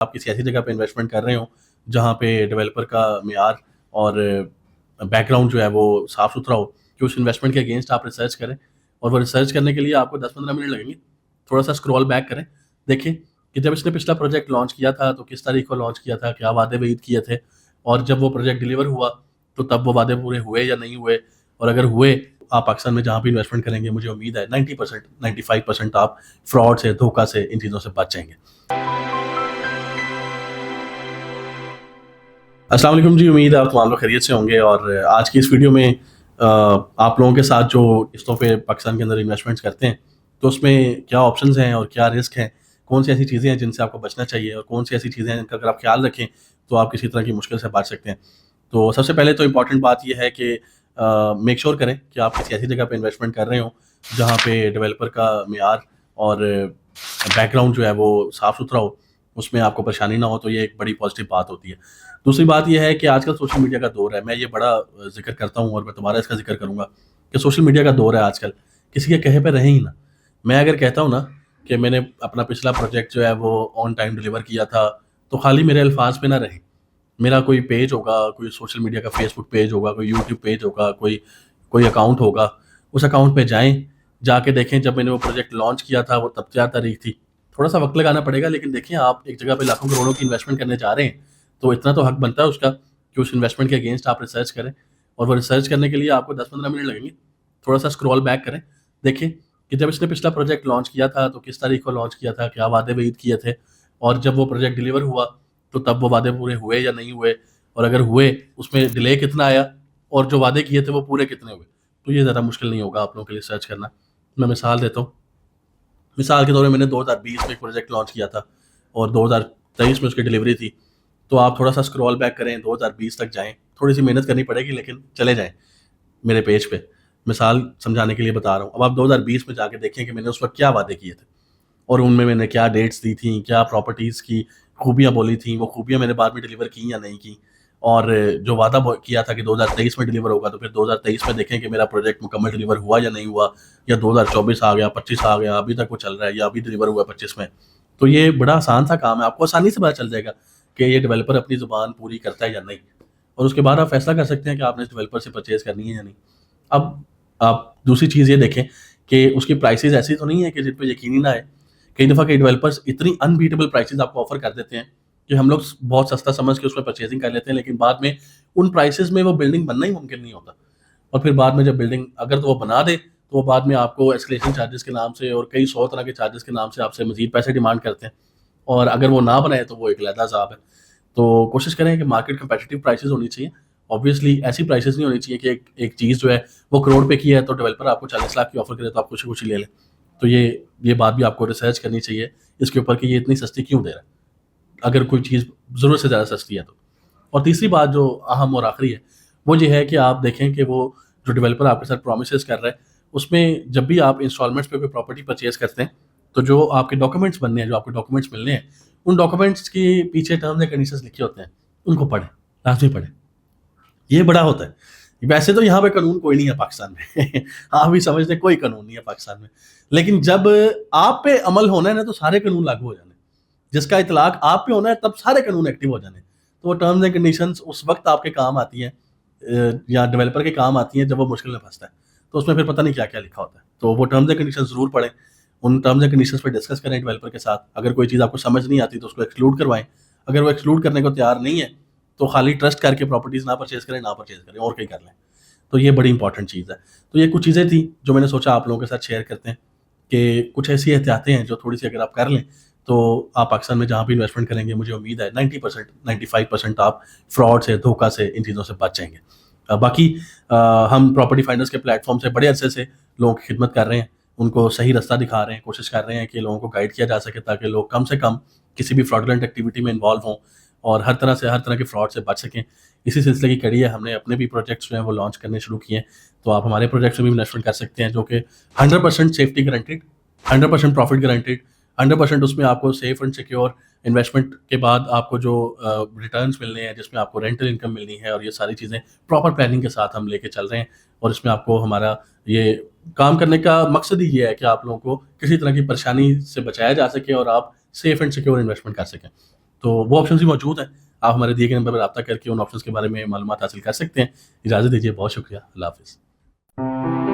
आप किसी ऐसी जगह पे इन्वेस्टमेंट कर रहे हो जहाँ पे डेवलपर का मेयार और बैकग्राउंड जो है वो साफ सुथरा हो कि उस इन्वेस्टमेंट के अगेंस्ट आप रिसर्च करें। और वो रिसर्च करने के लिए आपको 10-15 मिनट लगेंगे। थोड़ा सा स्क्रॉल बैक करें, देखें कि जब इसने पिछला प्रोजेक्ट लॉन्च किया था तो किस तारीख को लॉन्च किया था, क्या वादे वईद किए थे, और जब वो प्रोजेक्ट डिलीवर हुआ तो तब वो वादे पूरे हुए या नहीं हुए। और अगर हुए, आप पाकिस्तान में जहाँ भी इन्वेस्टमेंट करेंगे मुझे उम्मीद है 90% 95% आप फ्रॉड से, धोखा से, इन चीज़ों से बच जाएंगे। अस्सलाम वालेकुम जी, उम्मीद है आप तमाम लोग खैरियत से होंगे। और आज की इस वीडियो में आप लोगों के साथ जो किस्तों पे पाकिस्तान के अंदर इन्वेस्टमेंट्स करते हैं तो उसमें क्या ऑप्शंस हैं और क्या रिस्क हैं, कौन सी ऐसी चीज़ें हैं जिनसे आपको बचना चाहिए और कौन सी ऐसी चीज़ें हैं जिनका अगर आप ख्याल रखें तो आप किसी तरह की मुश्किल से बच सकते हैं। तो सबसे पहले तो इम्पॉर्टेंट बात यह है कि मेक श्योर करें कि आप किसी ऐसी जगह पे इन्वेस्टमेंट कर रहे हो जहाँ पे डेवलपर का मेयार और बैकग्राउंड जो है वो साफ़ सुथरा हो, उसमें आपको परेशानी ना हो। तो ये एक बड़ी पॉजिटिव बात होती है। दूसरी बात यह है कि आजकल सोशल मीडिया का दौर है। मैं ये बड़ा जिक्र करता हूँ और मैं दोबारा इसका जिक्र करूँगा कि सोशल मीडिया का दौर है आजकल, किसी के कहे पे रहे ही ना। मैं अगर कहता हूँ ना कि मैंने अपना पिछला प्रोजेक्ट जो है वो ऑन टाइम डिलीवर किया था, तो खाली मेरे अल्फाज पे ना रहे। मेरा कोई पेज होगा, कोई सोशल मीडिया का फेसबुक पेज होगा, कोई यूट्यूब पेज होगा, कोई कोई अकाउंट होगा, उस अकाउंट पे जाएं, जाके देखें जब मैंने वो प्रोजेक्ट लॉन्च किया था वो तब क्या तारीख थी। थोड़ा सा वक्त लगाना पड़ेगा, लेकिन देखिए आप एक जगह पे लाखों करोड़ों की इन्वेस्टमेंट करने जा रहे हैं तो इतना तो हक बनता है उसका कि उस इन्वेस्टमेंट के अगेंस्ट आप रिसर्च करें। और वो रिसर्च करने के लिए आपको 10-15 मिनट लगेंगे। थोड़ा सा स्क्रॉल बैक करें, देखें कि जब इसने पिछला प्रोजेक्ट लॉन्च किया था तो किस तारीख को लॉन्च किया था, क्या वादे वईद किए थे, और जब वो प्रोजेक्ट डिलीवर हुआ तो तब वो वादे पूरे हुए या नहीं हुए, और अगर हुए उसमें डिले कितना आया, और जो वादे किए थे वो पूरे कितने हुए। तो ये ज़्यादा मुश्किल नहीं होगा आप लोगों के लिए सर्च करना। मैं मिसाल देता हूँ। मिसाल के तौर पे मैंने 2020 में एक प्रोजेक्ट लॉन्च किया था और 2023 में उसकी डिलीवरी थी। तो आप थोड़ा सा स्क्रॉल बैक करें, 2020 तक जाएं। थोड़ी सी मेहनत करनी पड़ेगी लेकिन चले जाएं मेरे पेज पे। मिसाल समझाने के लिए बता रहा हूँ। अब आप 2020 में जाके देखें कि मैंने उस वक्त क्या वादे किए थे और उनमें मैंने क्या डेट्स दी थी, क्या प्रॉपर्टीज़ की खूबियाँ बोली थी, वो खूबियाँ मैंने बाद में डिलीवर की या नहीं की। और जो वादा किया था कि 2023 में डिलीवर होगा, तो फिर 2023 में देखें कि मेरा प्रोजेक्ट मुकम्मल डिलीवर हुआ या नहीं हुआ, या 2024 आ गया, 25 आ गया, अभी तक वो चल रहा है या अभी डिलीवर हुआ 25 में। तो ये बड़ा आसान सा काम है, आपको आसानी से पता चल जाएगा कि ये डेवलपर अपनी ज़ुबान पूरी करता है या नहीं। और उसके बाद आप फैसला कर सकते हैं कि आपने इस डेवलपर से परचेज़ करनी है या नहीं। अब आप दूसरी चीज़ ये देखें कि उसकी प्राइसेज़ ऐसी तो नहीं है कि जिन पे यकीन ही ना आए। कई दफ़ा कई डेवलपर्स इतनी अनबीटेबल प्राइसेज़ आपको ऑफ़र कर देते हैं कि हम लोग बहुत सस्ता समझ के उसमें परचेज़िंग कर लेते हैं, लेकिन बाद में उन प्राइसेज़ में वो बिल्डिंग बनना ही मुमकिन नहीं होता। और फिर बाद में जब बिल्डिंग अगर तो वो बना दे, तो वो बाद में आपको एस्केलेशन चार्जेस के नाम से और कई 100 तरह के चार्जेस के नाम से आपसे मज़ीद पैसे डिमांड करते हैं। और अगर वो ना बनाए तो वो एक अलहदा हिसाब है। तो कोशिश करें कि मार्केट कंपेटिटिव प्राइसेज़ होनी चाहिए। ऑब्वियसली ऐसी प्राइसेज़ नहीं होनी चाहिए कि एक एक चीज़ जो है वो करोड़ पे की है तो डेवलपर आपको 40 लाख की ऑफ़र करे तो आप खुशी-खुशी ले लें। तो ये बात भी आपको रिसर्च करनी चाहिए इसके ऊपर कि ये इतनी सस्ती क्यों दे रहा है, अगर कोई चीज़ ज़रूरत से ज़्यादा सस्ती है तो। और तीसरी बात जो अहम और आखिरी है, वो ये है कि आप देखें कि वो जो डेवलपर आपके साथ प्रॉमिसेस कर रहा है, उसमें जब भी आप इंस्टॉलमेंट्स पे कोई प्रॉपर्टी परचेज़ करते हैं, तो जो आपके डॉक्यूमेंट्स बनने हैं, जो आपको डॉक्यूमेंट्स मिलने हैं, उन डॉक्यूमेंट्स के पीछे टर्म्स एंड कंडीशंस लिखे होते हैं, उनको पढ़ें, लाज़मी पढ़ें। ये बड़ा होता है। वैसे तो यहाँ पे कानून कोई नहीं है पाकिस्तान में। आप भी समझ लें कोई कानून नहीं है पाकिस्तान में। लेकिन जब आप पे अमल होना है ना तो सारे कानून लागू हो जाने हैं। जिसका इतलाक आप पे होना है तब सारे कानून एक्टिव हो जाने हैं। तो वो टर्म्स एंड कंडीशंस उस वक़्त आपके काम आती हैं या डेवलपर के काम आती हैं जब वो मुश्किल में फँसता है। तो उसमें फिर पता नहीं क्या-क्या लिखा होता है। तो वो टर्म्स एंड कंडीशंस ज़रूर पढ़ें। उन टर्म्स एंड कंडीशंस पे डिस्कस करें डेवलपर के साथ। अगर कोई चीज़ आपको समझ नहीं आती तो उसको एक्सक्लूड करवाएँ। अगर वो एक्सक्लूड करने को तैयार नहीं है तो खाली ट्रस्ट करके प्रॉपर्टीज़ ना परचेज़ करें और कहीं कर लें। तो ये बड़ी इंपॉर्टेंट चीज़ है। तो ये कुछ चीज़ें थी जो मैंने सोचा आप लोगों के साथ शेयर करते हैं कि कुछ ऐसी एहतियातें हैं जो थोड़ी-सी अगर आप कर लें तो आप पाकिस्तान में जहाँ भी इन्वेस्टमेंट करेंगे मुझे उम्मीद है 90% 95% आप फ्रॉड से, धोखा से, इन चीज़ों से बच जाएँगे। बाकी हम प्रॉपर्टी फाइंडर्स के प्लेटफ़ॉर्म से बड़े अरसे से लोगों की खिदमत कर रहे हैं, उनको सही रास्ता दिखा रहे हैं, कोशिश कर रहे हैं कि लोगों को गाइड किया जा सके ताकि लोग कम से कम किसी भी फ्रॉडुलेंट एक्टिविटी में इन्वॉल्व हों और हर तरह के फ्रॉड से बच सकें। इसी सिलसिले की कड़ी है, हमने अपने भी प्रोजेक्ट्स जो हैं वो लॉन्च करने शुरू किए हैं। तो आप हमारे प्रोजेक्ट्स में भी इन्वेस्टमेंट कर सकते हैं जो कि 100% सेफ्टी गारंटीड, 100% प्रॉफिट गारंटीड, 100% उसमें आपको सेफ एंड सिक्योर इन्वेस्टमेंट के बाद आपको जो रिटर्न्स मिलने हैं, जिसमें आपको रेंटल इनकम मिलनी है, और ये सारी चीज़ें प्रॉपर प्लानिंग के साथ हम लेके चल रहे हैं। और इसमें आपको हमारा ये काम करने का मकसद ही ये है कि आप लोगों को किसी तरह की परेशानी से बचाया जा सके और आप सेफ एंड सिक्योर इन्वेस्टमेंट कर सकें। तो वो ऑप्शन भी मौजूद हैं। आप हमारे दिए गए नंबर पर रब्ता करके उन ऑप्शंस के बारे में मालूमात हासिल कर सकते हैं। इजाज़त दीजिए, बहुत शुक्रिया। अल्लाह हाफ़िज़।